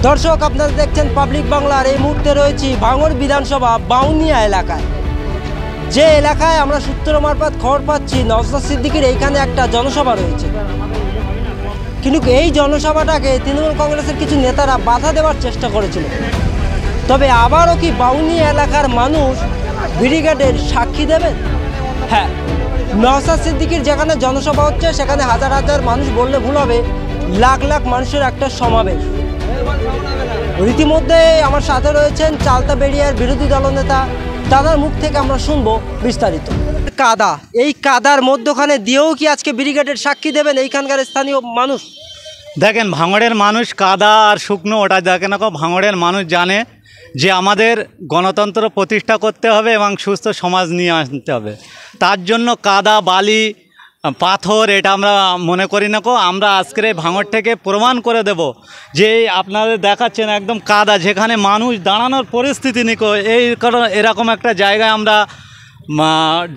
দর্শক, আপনারা দেখছেন পাবলিক বাংলার। এই মুহূর্তে রয়েছি ভাঙড় বিধানসভা বাউনিয়া এলাকায়, যে এলাকায় আমরা সূত্র মারফত খবর পাচ্ছি নওশাদ সিদ্দিকীর এইখানে একটা জনসভা রয়েছে। কিন্তু এই জনসভাটাকে তৃণমূল কংগ্রেসের কিছু নেতারা বাধা দেওয়ার চেষ্টা করেছিল। তবে আবারও কি বাউনিয়া এলাকার মানুষ ব্রিগেডের সাক্ষী দেবেন? হ্যাঁ, নওশাদ সিদ্দিকীর যেখানে জনসভা হচ্ছে সেখানে হাজার হাজার মানুষ বললে ভুল হবে, লাখ লাখ মানুষের একটা সমাবেশ। রীতিমধ্যে আমার সাথে রয়েছেন চালতাবেড়িয়ার বিরোধী দলনেতা, তাদের মুখ থেকে আমরা শুনবো বিস্তারিত। কাদা, এই কাদার মধ্যখানে দিয়েও কি আজকে ব্রিগেডের সাক্ষী দেবেন এইখানকার স্থানীয় মানুষ? দেখেন, ভাঙড়ের মানুষ কাদা আর শুকনো ওটা দেখে না। ভাঙড়ের মানুষ জানে যে আমাদের গণতন্ত্র প্রতিষ্ঠা করতে হবে এবং সুস্থ সমাজ নিয়ে আসতে হবে। তার জন্য কাদা, বালি, পাথর এটা আমরা মনে করি না। আমরা আজকের ভাঙড় থেকে প্রমাণ করে দেব যে আপনাদের দেখাচ্ছেন একদম কাদা, যেখানে মানুষ দাঁড়ানোর পরিস্থিতি নেই। এই কারণ এরকম একটা জায়গায় আমরা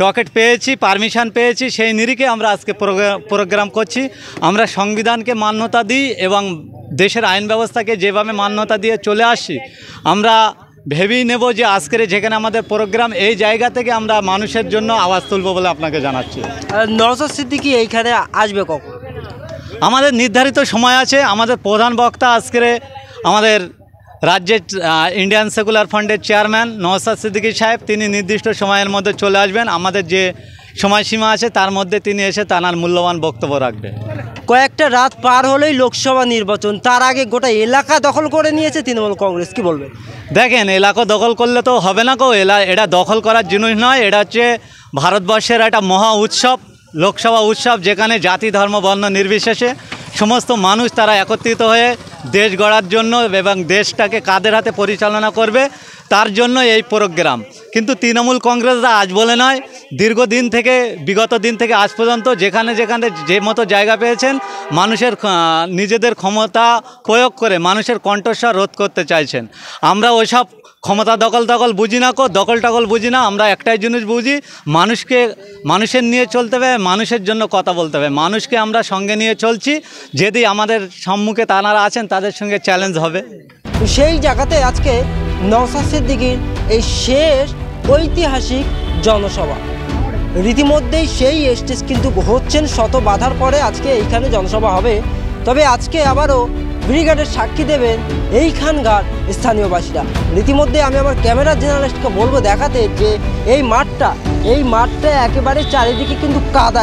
ডকেট পেয়েছি, পারমিশন পেয়েছি, সেই নিরিখে আমরা আজকে প্রোগ্রাম করছি। আমরা সংবিধানকে মান্যতা দিই এবং দেশের আইন ব্যবস্থাকে যেভাবে মান্যতা দিয়ে চলে আসছি, আমরা ভেবেই নেব যে আজকের যেখানে আমাদের প্রোগ্রাম, এই জায়গা থেকে আমরা মানুষের জন্য আওয়াজ তুলব বলে আপনাকে জানাচ্ছি। নওশাদ সিদ্দিকী এইখানে আসবে কখন? আমাদের নির্ধারিত সময় আছে। আমাদের প্রধান বক্তা আজকের আমাদের রাজ্যের ইন্ডিয়ান সেকুলার ফান্ডের চেয়ারম্যান নওশাদ সিদ্দিকী সাহেব, তিনি নির্দিষ্ট সময়ের মধ্যে চলে আসবেন। আমাদের যে সময়সীমা আছে তার মধ্যে তিনি এসে তার মূল্যবান বক্তব্য রাখবেন। কয়েকটা রাত পার হলেই লোকসভা নির্বাচন, তার আগে গোটা এলাকা দখল করে নিয়েছে তৃণমূল কংগ্রেস, কি বলবে? দেখেন, এলাকা দখল করলে তো হবে না। এটা দখল করার জিনিস নয়, এটা হচ্ছে ভারতবর্ষের একটা মহা উৎসব, লোকসভা উৎসব, যেখানে জাতি ধর্ম বর্ণ নির্বিশেষে সমস্ত মানুষ তারা একত্রিত হয়ে দেশ গড়ার জন্য এবং দেশটাকে কাদের হাতে পরিচালনা করবে তার জন্য এই প্রোগ্রাম। কিন্তু তৃণমূল কংগ্রেসরা আজ বলে নয়, দীর্ঘদিন থেকে, বিগত দিন থেকে আজ পর্যন্ত যেখানে যেখানে যে মতো জায়গা পেয়েছেন, মানুষের নিজেদের ক্ষমতা প্রয়োগ করে মানুষের কণ্ঠস্বর রোধ করতে চাইছেন। আমরা ওইসব ক্ষমতা দখল বুঝি না, দখল টকল বুঝি না। আমরা একটাই জিনিস বুঝি, মানুষের নিয়ে চলতে হবে, মানুষের জন্য কথা বলতে হবে। মানুষকে আমরা সঙ্গে নিয়ে চলছি, যদি আমাদের সম্মুখে তারা আছেন তাদের সঙ্গে চ্যালেঞ্জ হবে। সেই জায়গাতে আজকে নওশাদ সিদ্দিকীর এই শেষ ঐতিহাসিক জনসভা, রীতিমধ্যেই সেই স্টেজ কিন্তু হচ্ছেন শত বাধার পরে আজকে এইখানে জনসভা হবে। তবে আজকে আবারও ব্রিগেডের সাক্ষী দেবেন এইখানকার স্থানীয়বাসীরা। রীতিমধ্যে আমি আমার ক্যামেরা জার্নালিস্টকে বলবো দেখাতে যে এই মাঠটা একেবারে চারিদিকে কিন্তু কাদা।